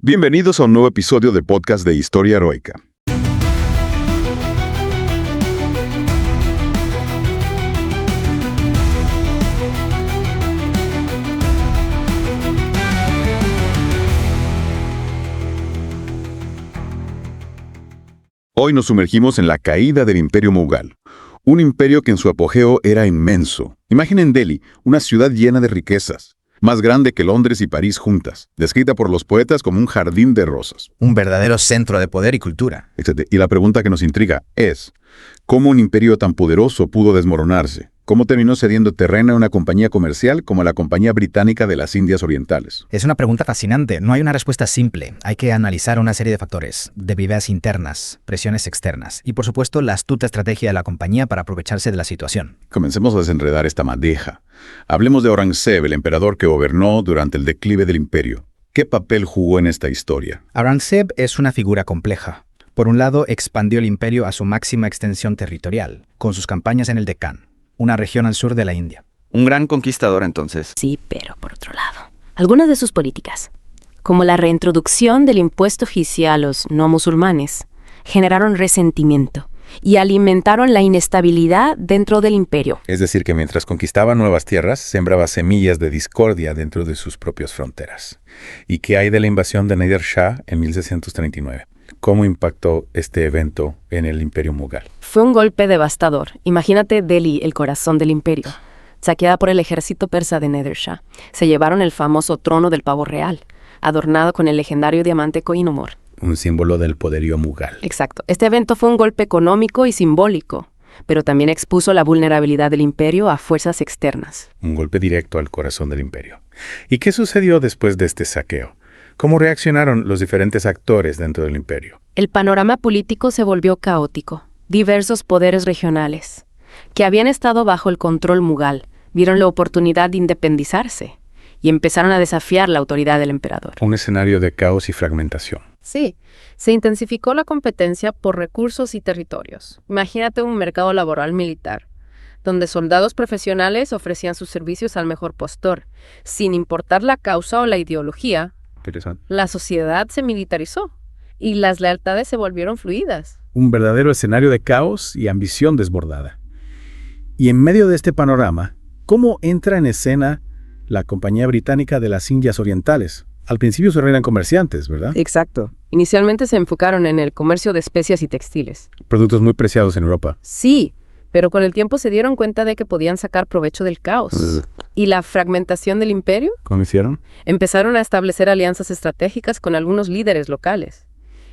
Bienvenidos a un nuevo episodio de podcast de Historia Heroica. Hoy nos sumergimos en la caída del Imperio Mughal, un imperio que en su apogeo era inmenso. Imaginen Delhi, una ciudad llena de riquezas, más grande que Londres y París juntas, descrita por los poetas como un jardín de rosas. Un verdadero centro de poder y cultura. Y la pregunta que nos intriga es, ¿cómo un imperio tan poderoso pudo desmoronarse? ¿Cómo terminó cediendo terreno a una compañía comercial como la Compañía Británica de las Indias Orientales? Es una pregunta fascinante. No hay una respuesta simple. Hay que analizar una serie de factores, debilidades internas, presiones externas y, por supuesto, la astuta estrategia de la compañía para aprovecharse de la situación. Comencemos a desenredar esta madeja. Hablemos de Aurangzeb, el emperador que gobernó durante el declive del imperio. ¿Qué papel jugó en esta historia? Aurangzeb es una figura compleja. Por un lado, expandió el imperio a su máxima extensión territorial, con sus campañas en el Deccan, una región al sur de la India. Un gran conquistador, entonces. Sí, pero por otro lado, algunas de sus políticas, como la reintroducción del impuesto jizya a los no musulmanes, generaron resentimiento y alimentaron la inestabilidad dentro del imperio. Es decir, que mientras conquistaba nuevas tierras, sembraba semillas de discordia dentro de sus propias fronteras. ¿Y qué hay de la invasión de Nader Shah en 1639? ¿Cómo impactó este evento en el Imperio Mughal? Fue un golpe devastador. Imagínate Delhi, el corazón del imperio, saqueada por el ejército persa de Nader Shah. Se llevaron el famoso trono del pavo real, adornado con el legendario diamante Koh-i-Noor. Un símbolo del poderío mughal. Exacto. Este evento fue un golpe económico y simbólico, pero también expuso la vulnerabilidad del imperio a fuerzas externas. Un golpe directo al corazón del imperio. ¿Y qué sucedió después de este saqueo? ¿Cómo reaccionaron los diferentes actores dentro del imperio? El panorama político se volvió caótico. Diversos poderes regionales, que habían estado bajo el control mughal, vieron la oportunidad de independizarse y empezaron a desafiar la autoridad del emperador. Un escenario de caos y fragmentación. Sí, se intensificó la competencia por recursos y territorios. Imagínate un mercado laboral militar, donde soldados profesionales ofrecían sus servicios al mejor postor. Sin importar la causa o la ideología, la sociedad se militarizó y las lealtades se volvieron fluidas. Un verdadero escenario de caos y ambición desbordada. Y en medio de este panorama, ¿cómo entra en escena la Compañía Británica de las Indias Orientales? Al principio solo eran comerciantes, ¿verdad? Exacto. Inicialmente se enfocaron en el comercio de especias y textiles. Productos muy preciados en Europa. Sí, pero con el tiempo se dieron cuenta de que podían sacar provecho del caos. ¿Y la fragmentación del imperio? ¿Cómo hicieron? Empezaron a establecer alianzas estratégicas con algunos líderes locales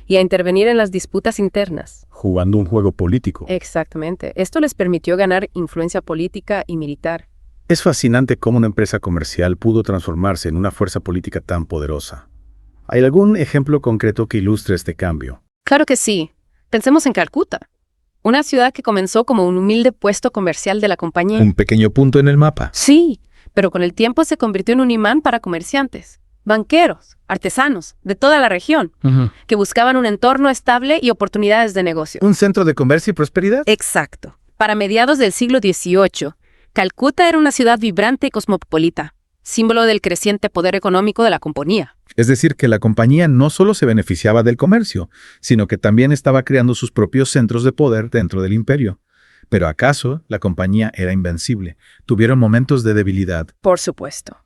y a intervenir en las disputas internas. Jugando un juego político. Exactamente. Esto les permitió ganar influencia política y militar. Es fascinante cómo una empresa comercial pudo transformarse en una fuerza política tan poderosa. ¿Hay algún ejemplo concreto que ilustre este cambio? Claro que sí. Pensemos en Calcuta, una ciudad que comenzó como un humilde puesto comercial de la compañía. Un pequeño punto en el mapa. Sí, pero con el tiempo se convirtió en un imán para comerciantes, banqueros, artesanos, de toda la región, que buscaban un entorno estable y oportunidades de negocio. ¿Un centro de comercio y prosperidad? Exacto. Para mediados del siglo XVIII, Calcuta era una ciudad vibrante y cosmopolita, símbolo del creciente poder económico de la compañía. Es decir, que la compañía no solo se beneficiaba del comercio, sino que también estaba creando sus propios centros de poder dentro del imperio. ¿Pero acaso la compañía era invencible? ¿Tuvieron momentos de debilidad? Por supuesto.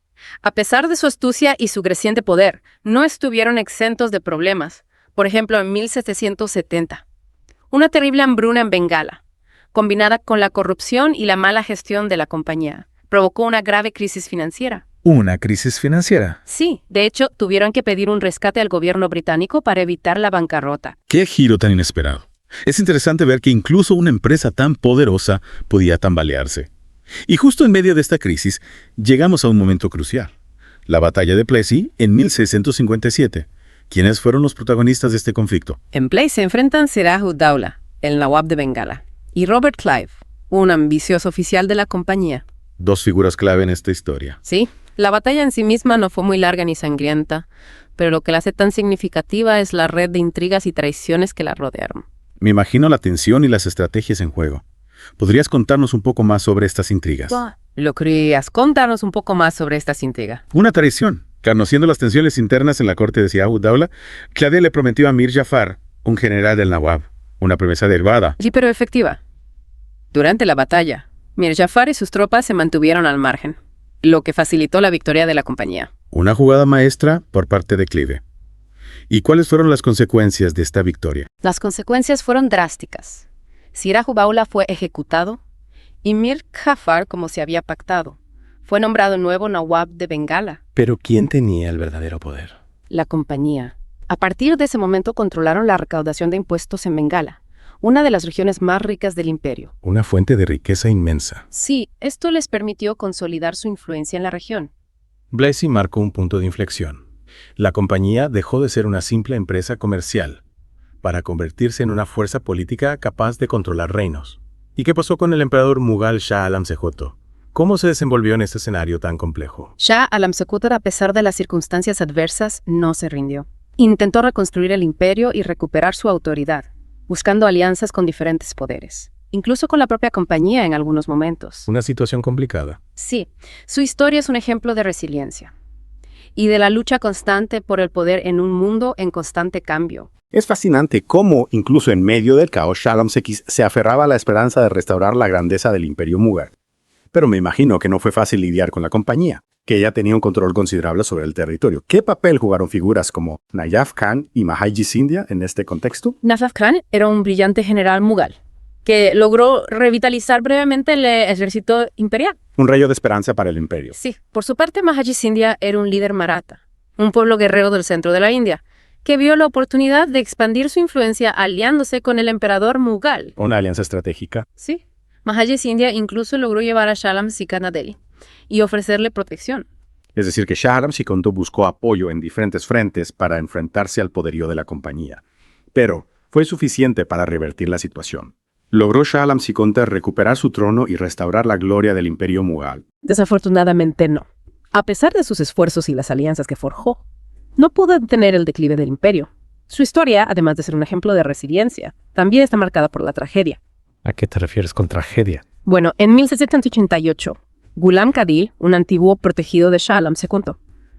A pesar de su astucia y su creciente poder, no estuvieron exentos de problemas. Por ejemplo, en 1770, una terrible hambruna en Bengala, combinada con la corrupción y la mala gestión de la compañía, provocó una grave crisis financiera. ¿Una crisis financiera? Sí, de hecho, tuvieron que pedir un rescate al gobierno británico para evitar la bancarrota. ¡Qué giro tan inesperado! Es interesante ver que incluso una empresa tan poderosa podía tambalearse. Y justo en medio de esta crisis, llegamos a un momento crucial. La batalla de Plassey en 1657. ¿Quiénes fueron los protagonistas de este conflicto? En Plassey se enfrentan Siraj ud-Daula, el Nawab de Bengala, y Robert Clive, un ambicioso oficial de la compañía. Dos figuras clave en esta historia. Sí, la batalla en sí misma no fue muy larga ni sangrienta, pero lo que la hace tan significativa es la red de intrigas y traiciones que la rodearon. Me imagino la tensión y las estrategias en juego. ¿Podrías contarnos un poco más sobre estas intrigas? Lo creías. Contanos un poco más sobre estas intrigas. Una traición. Conociendo las tensiones internas en la corte de Ziaud-Daula, Claudia le prometió a Mir Jafar, un general del Nawab, una promesa derivada. Sí, pero efectiva. Durante la batalla, Mir Jafar y sus tropas se mantuvieron al margen, lo que facilitó la victoria de la compañía. Una jugada maestra por parte de Clive. ¿Y cuáles fueron las consecuencias de esta victoria? Las consecuencias fueron drásticas. Ziaud-Daula fue ejecutado y Mir Jafar, como se había pactado, fue nombrado nuevo Nawab de Bengala. Pero ¿quién tenía el verdadero poder? La compañía. A partir de ese momento controlaron la recaudación de impuestos en Bengala, una de las regiones más ricas del imperio. Una fuente de riqueza inmensa. Sí, esto les permitió consolidar su influencia en la región. Blasi marcó un punto de inflexión. La compañía dejó de ser una simple empresa comercial para convertirse en una fuerza política capaz de controlar reinos. ¿Y qué pasó con el emperador Mughal Shah Alam Sekut? ¿Cómo se desenvolvió en este escenario tan complejo? Shah Alam Sekut, a pesar de las circunstancias adversas, no se rindió. Intentó reconstruir el imperio y recuperar su autoridad, buscando alianzas con diferentes poderes, incluso con la propia compañía en algunos momentos. Una situación complicada. Sí, su historia es un ejemplo de resiliencia y de la lucha constante por el poder en un mundo en constante cambio. Es fascinante cómo, incluso en medio del caos, Shah Alam Sekut se aferraba a la esperanza de restaurar la grandeza del imperio Mughal. Pero me imagino que no fue fácil lidiar con la compañía, que ella tenía un control considerable sobre el territorio. ¿Qué papel jugaron figuras como Najaf Khan y Mahadji Scindia en este contexto? Najaf Khan era un brillante general mughal que logró revitalizar brevemente el ejército imperial. Un rayo de esperanza para el imperio. Sí, por su parte Mahadji Scindia era un líder maratha, un pueblo guerrero del centro de la India, que vio la oportunidad de expandir su influencia aliándose con el emperador Mughal. Una alianza estratégica. Sí. Mahadji Scindia incluso logró llevar a Shah Alam Sekut a Delhi y ofrecerle protección. Es decir, que Shah Alam Sekut buscó apoyo en diferentes frentes para enfrentarse al poderío de la compañía. Pero fue suficiente para revertir la situación. ¿Logró Shah Alam Sekut recuperar su trono y restaurar la gloria del imperio Mughal? Desafortunadamente no. A pesar de sus esfuerzos y las alianzas que forjó, no pudo detener el declive del imperio. Su historia, además de ser un ejemplo de resiliencia, también está marcada por la tragedia. ¿A qué te refieres con tragedia? Bueno, en 1788, Ghulam Qadir, un antiguo protegido de Shah Alam Sekut,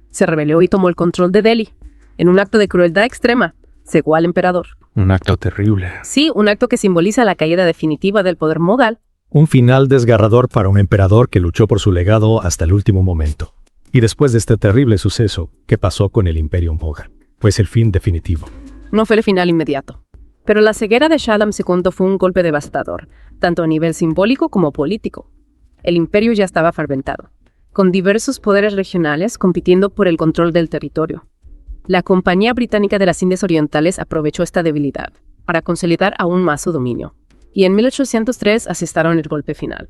se rebeló y tomó el control de Delhi. En un acto de crueldad extrema, cegó al emperador. Un acto terrible. Sí, un acto que simboliza la caída definitiva del poder mogal. Un final desgarrador para un emperador que luchó por su legado hasta el último momento. Y después de este terrible suceso, ¿qué pasó con el imperio Mughal? Pues el fin definitivo. No fue el final inmediato. Pero la ceguera de Shah Alam Sekut fue un golpe devastador, tanto a nivel simbólico como político. El imperio ya estaba fragmentado, con diversos poderes regionales compitiendo por el control del territorio. La Compañía Británica de las Indias Orientales aprovechó esta debilidad para consolidar aún más su dominio, y en 1803 asestaron el golpe final,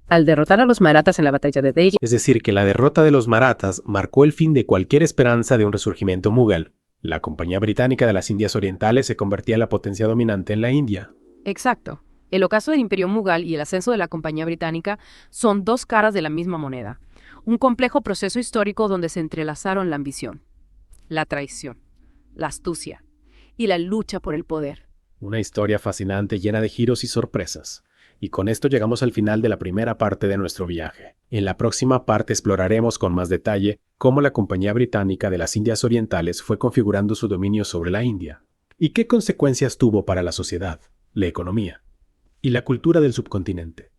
al derrotar a los marathas en la batalla de Delhi. Es decir, que la derrota de los marathas marcó el fin de cualquier esperanza de un resurgimiento mughal. La Compañía Británica de las Indias Orientales se convertía en la potencia dominante en la India. Exacto. El ocaso del Imperio Mughal y el ascenso de la Compañía Británica son dos caras de la misma moneda. Un complejo proceso histórico donde se entrelazaron la ambición, la traición, la astucia y la lucha por el poder. Una historia fascinante llena de giros y sorpresas. Y con esto llegamos al final de la primera parte de nuestro viaje. En la próxima parte exploraremos con más detalle cómo la Compañía Británica de las Indias Orientales fue configurando su dominio sobre la India y qué consecuencias tuvo para la sociedad, la economía y la cultura del subcontinente.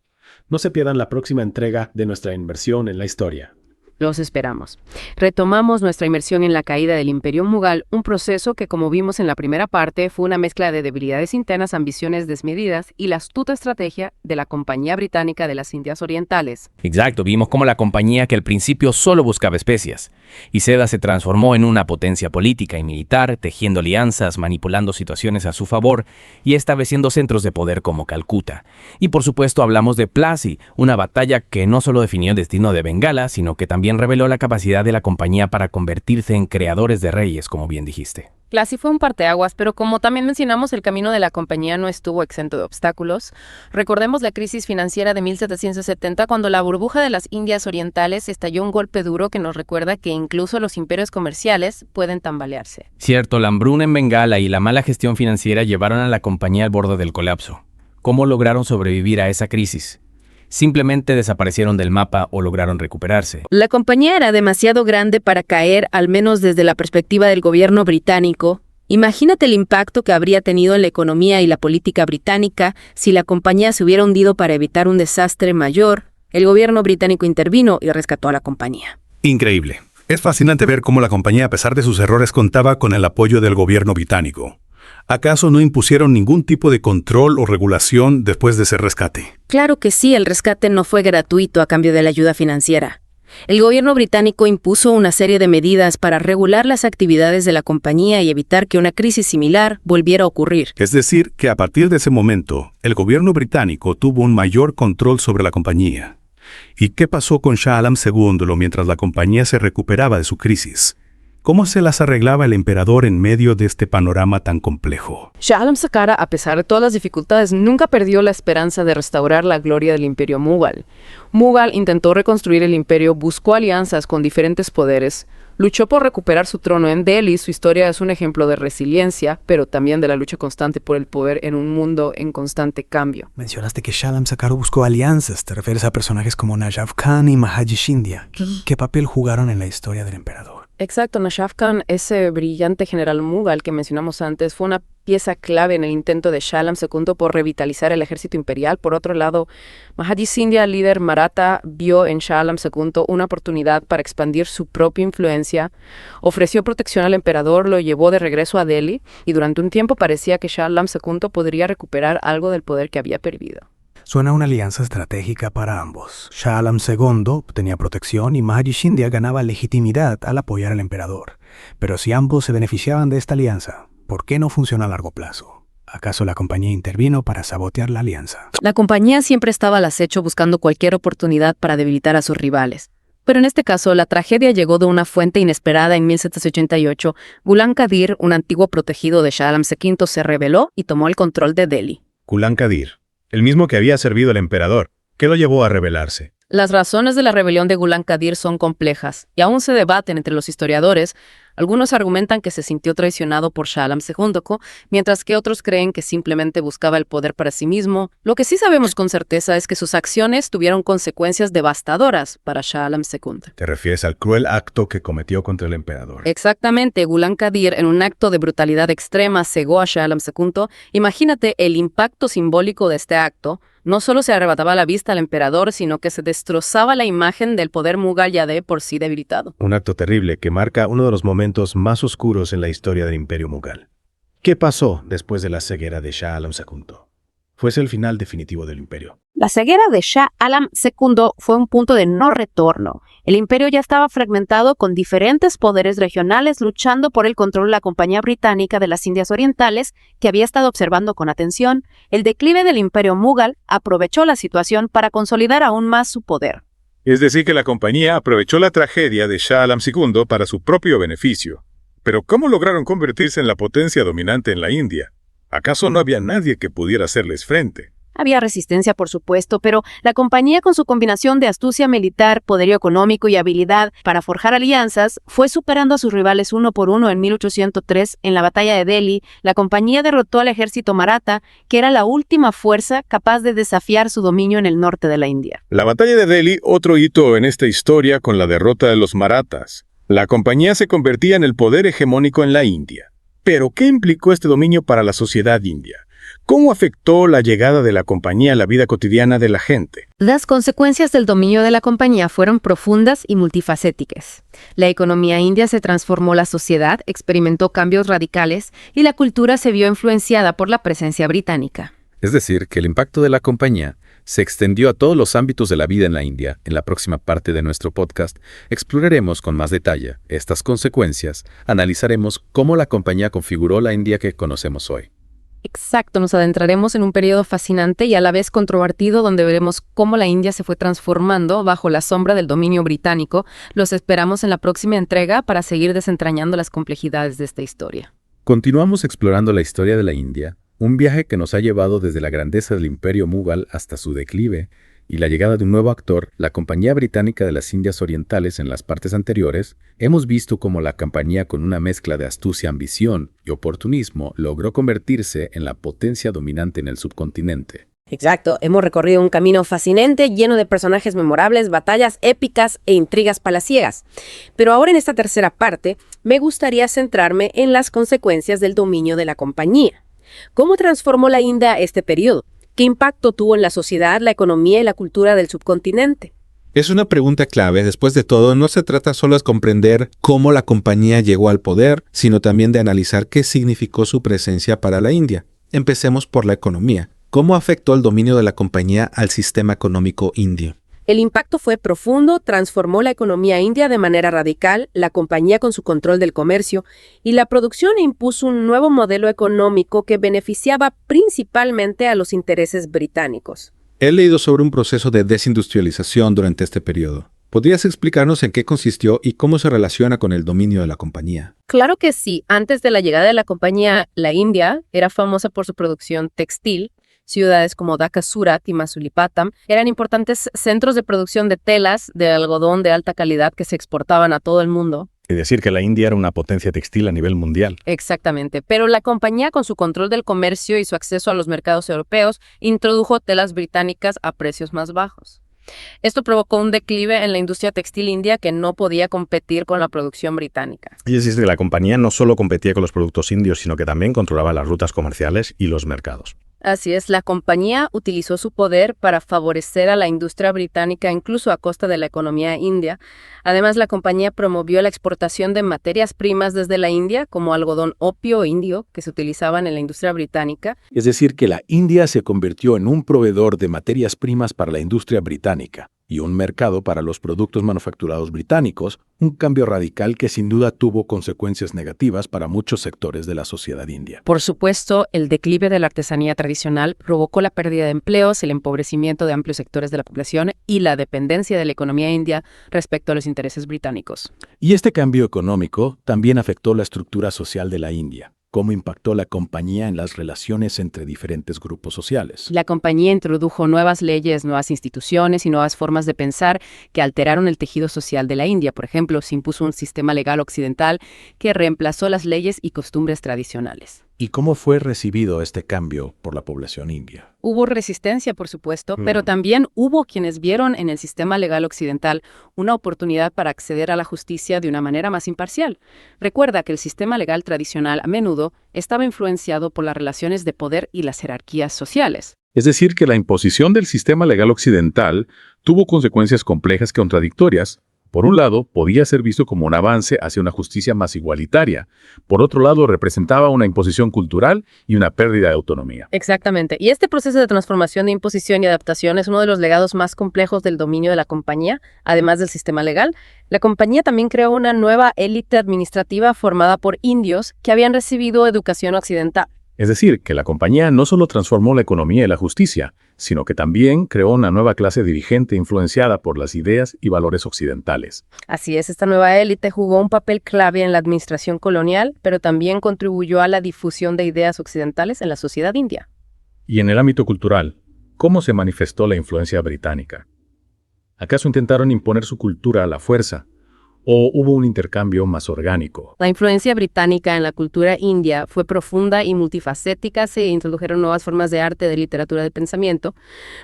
No se pierdan la próxima entrega de nuestra inmersión en la historia. Los esperamos. Retomamos nuestra inmersión en la caída del Imperio Mughal, un proceso que, como vimos en la primera parte, fue una mezcla de debilidades internas, ambiciones desmedidas y la astuta estrategia de la Compañía Británica de las Indias Orientales. Exacto, vimos cómo la compañía que al principio solo buscaba especias y seda se transformó en una potencia política y militar, tejiendo alianzas, manipulando situaciones a su favor y estableciendo centros de poder como Calcuta. Y por supuesto hablamos de Plassey, una batalla que no solo definió el destino de Bengala, sino que también reveló la capacidad de la compañía para convertirse en creadores de reyes, como bien dijiste. Plassey fue un parteaguas, pero como también mencionamos, el camino de la compañía no estuvo exento de obstáculos. Recordemos la crisis financiera de 1770, cuando la burbuja de las Indias Orientales estalló, un golpe duro que nos recuerda que incluso los imperios comerciales pueden tambalearse. Cierto, la hambruna en Bengala y la mala gestión financiera llevaron a la compañía al borde del colapso. ¿Cómo lograron sobrevivir a esa crisis? simplemente desaparecieron del mapa o lograron recuperarse. La compañía era demasiado grande para caer, al menos desde la perspectiva del gobierno británico. Imagínate el impacto que habría tenido en la economía y la política británica si la compañía se hubiera hundido para evitar un desastre mayor. El gobierno británico intervino y rescató a la compañía. Increíble. Es fascinante ver cómo la compañía, a pesar de sus errores, contaba con el apoyo del gobierno británico. ¿Acaso no impusieron ningún tipo de control o regulación después de ese rescate? Claro que sí, el rescate no fue gratuito a cambio de la ayuda financiera. El gobierno británico impuso una serie de medidas para regular las actividades de la compañía y evitar que una crisis similar volviera a ocurrir. Es decir, que a partir de ese momento, el gobierno británico tuvo un mayor control sobre la compañía. ¿Y qué pasó con Shah Alam II mientras la compañía se recuperaba de su crisis? ¿Cómo se las arreglaba el emperador en medio de este panorama tan complejo? Shah Alam II, a pesar de todas las dificultades, nunca perdió la esperanza de restaurar la gloria del imperio Mughal. Mughal intentó reconstruir el imperio, buscó alianzas con diferentes poderes, luchó por recuperar su trono en Delhi. Su historia es un ejemplo de resiliencia, pero también de la lucha constante por el poder en un mundo en constante cambio. Mencionaste que Shah Alam II buscó alianzas. ¿Te refieres a personajes como Najaf Khan y Mahadji Scindia? ¿Qué papel jugaron en la historia del emperador? Exacto, Najaf Khan, ese brillante general Mughal que mencionamos antes, fue una pieza clave en el intento de Shah Alam II por revitalizar el ejército imperial. Por otro lado, Mahadji Scindia, líder maratha, vio en Shah Alam II una oportunidad para expandir su propia influencia, ofreció protección al emperador, lo llevó de regreso a Delhi y durante un tiempo parecía que Shah Alam II podría recuperar algo del poder que había perdido. Suena una alianza estratégica para ambos. Shah Alam II obtenía protección y Mahadji Scindia ganaba legitimidad al apoyar al emperador. Pero si ambos se beneficiaban de esta alianza, ¿por qué no funcionó a largo plazo? ¿Acaso la compañía intervino para sabotear la alianza? La compañía siempre estaba al acecho buscando cualquier oportunidad para debilitar a sus rivales. Pero en este caso, la tragedia llegó de una fuente inesperada. En 1788, Ghulam Qadir, un antiguo protegido de Shah Alam II, se rebeló y tomó el control de Delhi. Ghulam Qadir, el mismo que había servido al emperador. ¿Qué lo llevó a rebelarse? Las razones de la rebelión de Ghulam Qadir son complejas y aún se debaten entre los historiadores. Algunos argumentan que se sintió traicionado por Shah Alam II, mientras que otros creen que simplemente buscaba el poder para sí mismo. Lo que sí sabemos con certeza es que sus acciones tuvieron consecuencias devastadoras para Shah Alam II. ¿Te refieres al cruel acto que cometió contra el emperador? Exactamente, Ghulam Qadir, en un acto de brutalidad extrema, cegó a Shah Alam II. Imagínate el impacto simbólico de este acto. No solo se arrebataba la vista al emperador, sino que se destrozaba la imagen del poder mughal ya de por sí debilitado. Un acto terrible que marca uno de los momentos más oscuros en la historia del imperio mughal. ¿Qué pasó después de la ceguera de Shah Alam II? Fuese el final definitivo del imperio. La ceguera de Shah Alam II fue un punto de no retorno. El imperio ya estaba fragmentado con diferentes poderes regionales luchando por el control de la Compañía Británica de las Indias Orientales, que había estado observando con atención. El declive del imperio mughal aprovechó la situación para consolidar aún más su poder. Es decir, que la compañía aprovechó la tragedia de Shah Alam II para su propio beneficio. Pero ¿cómo lograron convertirse en la potencia dominante en la India? ¿Acaso no había nadie que pudiera hacerles frente? Había resistencia, por supuesto, pero la compañía, con su combinación de astucia militar, poderío económico y habilidad para forjar alianzas, fue superando a sus rivales uno por uno. En 1803, en la batalla de Delhi, la compañía derrotó al ejército maratha, que era la última fuerza capaz de desafiar su dominio en el norte de la India. La batalla de Delhi, otro hito en esta historia con la derrota de los marathas. La compañía se convertía en el poder hegemónico en la India. Pero, ¿qué implicó este dominio para la sociedad india? ¿Cómo afectó la llegada de la compañía a la vida cotidiana de la gente? Las consecuencias del dominio de la compañía fueron profundas y multifacéticas. La economía india se transformó, la sociedad experimentó cambios radicales y la cultura se vio influenciada por la presencia británica. Es decir, que el impacto de la compañía se extendió a todos los ámbitos de la vida en la India. En la próxima parte de nuestro podcast exploraremos con más detalle estas consecuencias, analizaremos cómo la compañía configuró la India que conocemos hoy. Exacto, nos adentraremos en un periodo fascinante y a la vez controvertido donde veremos cómo la India se fue transformando bajo la sombra del dominio británico. Los esperamos en la próxima entrega para seguir desentrañando las complejidades de esta historia. Continuamos explorando la historia de la India, un viaje que nos ha llevado desde la grandeza del imperio mughal hasta su declive y la llegada de un nuevo actor, la Compañía Británica de las Indias Orientales. En las partes anteriores, hemos visto cómo la compañía, con una mezcla de astucia, ambición y oportunismo, logró convertirse en la potencia dominante en el subcontinente. Exacto, hemos recorrido un camino fascinante, lleno de personajes memorables, batallas épicas e intrigas palaciegas. Pero ahora en esta tercera parte, me gustaría centrarme en las consecuencias del dominio de la compañía. ¿Cómo transformó la India este periodo? ¿Qué impacto tuvo en la sociedad, la economía y la cultura del subcontinente? Es una pregunta clave. Después de todo, no se trata solo de comprender cómo la compañía llegó al poder, sino también de analizar qué significó su presencia para la India. Empecemos por la economía. ¿Cómo afectó el dominio de la compañía al sistema económico indio? El impacto fue profundo, transformó la economía india de manera radical, la compañía con su control del comercio y la producción impuso un nuevo modelo económico que beneficiaba principalmente a los intereses británicos. He leído sobre un proceso de desindustrialización durante este periodo. ¿Podrías explicarnos en qué consistió y cómo se relaciona con el dominio de la compañía? Claro que sí. Antes de la llegada de la compañía, la India era famosa por su producción textil. Ciudades como Dhaka, Surat y Masulipatam eran importantes centros de producción de telas de algodón de alta calidad que se exportaban a todo el mundo. Es decir, que la India era una potencia textil a nivel mundial. Exactamente, pero la compañía, con su control del comercio y su acceso a los mercados europeos, introdujo telas británicas a precios más bajos. Esto provocó un declive en la industria textil india que no podía competir con la producción británica. Y es decir, que la compañía no solo competía con los productos indios, sino que también controlaba las rutas comerciales y los mercados. Así es, la compañía utilizó su poder para favorecer a la industria británica incluso a costa de la economía india. Además, la compañía promovió la exportación de materias primas desde la India, como algodón opio indio, que se utilizaban en la industria británica. Es decir, que la India se convirtió en un proveedor de materias primas para la industria británica y un mercado para los productos manufacturados británicos, un cambio radical que sin duda tuvo consecuencias negativas para muchos sectores de la sociedad india. Por supuesto, el declive de la artesanía tradicional provocó la pérdida de empleos, el empobrecimiento de amplios sectores de la población y la dependencia de la economía india respecto a los intereses británicos. Y este cambio económico también afectó la estructura social de la India. ¿Cómo impactó la compañía en las relaciones entre diferentes grupos sociales? La compañía introdujo nuevas leyes, nuevas instituciones y nuevas formas de pensar que alteraron el tejido social de la India. Por ejemplo, se impuso un sistema legal occidental que reemplazó las leyes y costumbres tradicionales. ¿Y cómo fue recibido este cambio por la población india? Hubo resistencia, por supuesto, pero también hubo quienes vieron en el sistema legal occidental una oportunidad para acceder a la justicia de una manera más imparcial. Recuerda que el sistema legal tradicional a menudo estaba influenciado por las relaciones de poder y las jerarquías sociales. Es decir, que la imposición del sistema legal occidental tuvo consecuencias complejas y contradictorias. Por un lado, podía ser visto como un avance hacia una justicia más igualitaria. Por otro lado, representaba una imposición cultural y una pérdida de autonomía. Exactamente. Y este proceso de transformación de imposición y adaptación es uno de los legados más complejos del dominio de la compañía, además del sistema legal. La compañía también creó una nueva élite administrativa formada por indios que habían recibido educación occidental. Es decir, que la compañía no solo transformó la economía y la justicia, sino que también creó una nueva clase dirigente influenciada por las ideas y valores occidentales. Así es, esta nueva élite jugó un papel clave en la administración colonial, pero también contribuyó a la difusión de ideas occidentales en la sociedad india. Y en el ámbito cultural, ¿cómo se manifestó la influencia británica? ¿Acaso intentaron imponer su cultura a la fuerza? ¿O hubo un intercambio más orgánico? La influencia británica en la cultura india fue profunda y multifacética. Se introdujeron nuevas formas de arte, de literatura, de pensamiento,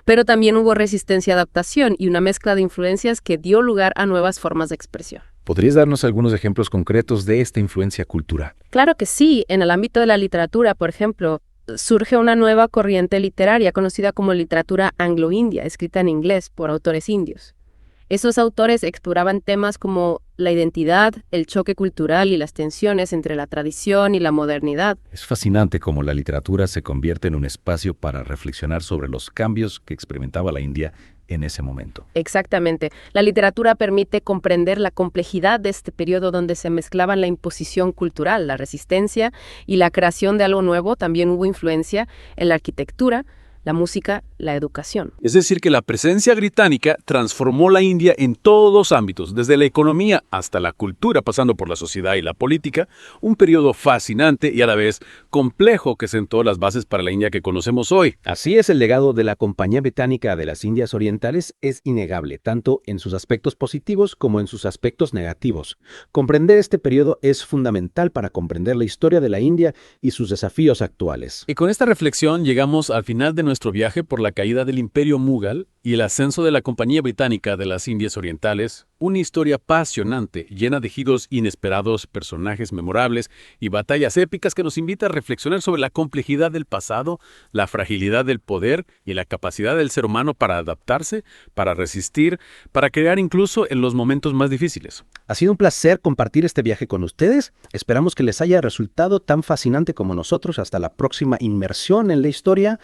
pero también hubo resistencia a adaptación y una mezcla de influencias que dio lugar a nuevas formas de expresión. ¿Podrías darnos algunos ejemplos concretos de esta influencia cultural? Claro que sí. En el ámbito de la literatura, por ejemplo, surge una nueva corriente literaria conocida como literatura anglo-india, escrita en inglés por autores indios. Esos autores exploraban temas como la identidad, el choque cultural y las tensiones entre la tradición y la modernidad. Es fascinante cómo la literatura se convierte en un espacio para reflexionar sobre los cambios que experimentaba la India en ese momento. Exactamente. La literatura permite comprender la complejidad de este periodo donde se mezclaban la imposición cultural, la resistencia y la creación de algo nuevo. También hubo influencia en la arquitectura, la música, la educación. Es decir, que la presencia británica transformó la India en todos los ámbitos, desde la economía hasta la cultura, pasando por la sociedad y la política, un periodo fascinante y a la vez complejo que sentó las bases para la India que conocemos hoy. Así es, el legado de la Compañía Británica de las Indias Orientales es innegable, tanto en sus aspectos positivos como en sus aspectos negativos. Comprender este periodo es fundamental para comprender la historia de la India y sus desafíos actuales. Y con esta reflexión llegamos al final de nuestro nuestro viaje por la caída del Imperio Mughal y el ascenso de la Compañía Británica de las Indias Orientales, una historia apasionante, llena de giros inesperados, personajes memorables y batallas épicas que nos invita a reflexionar sobre la complejidad del pasado, la fragilidad del poder y la capacidad del ser humano para adaptarse, para resistir, para crear incluso en los momentos más difíciles. Ha sido un placer compartir este viaje con ustedes. Esperamos que les haya resultado tan fascinante como nosotros. Hasta la próxima inmersión en la historia.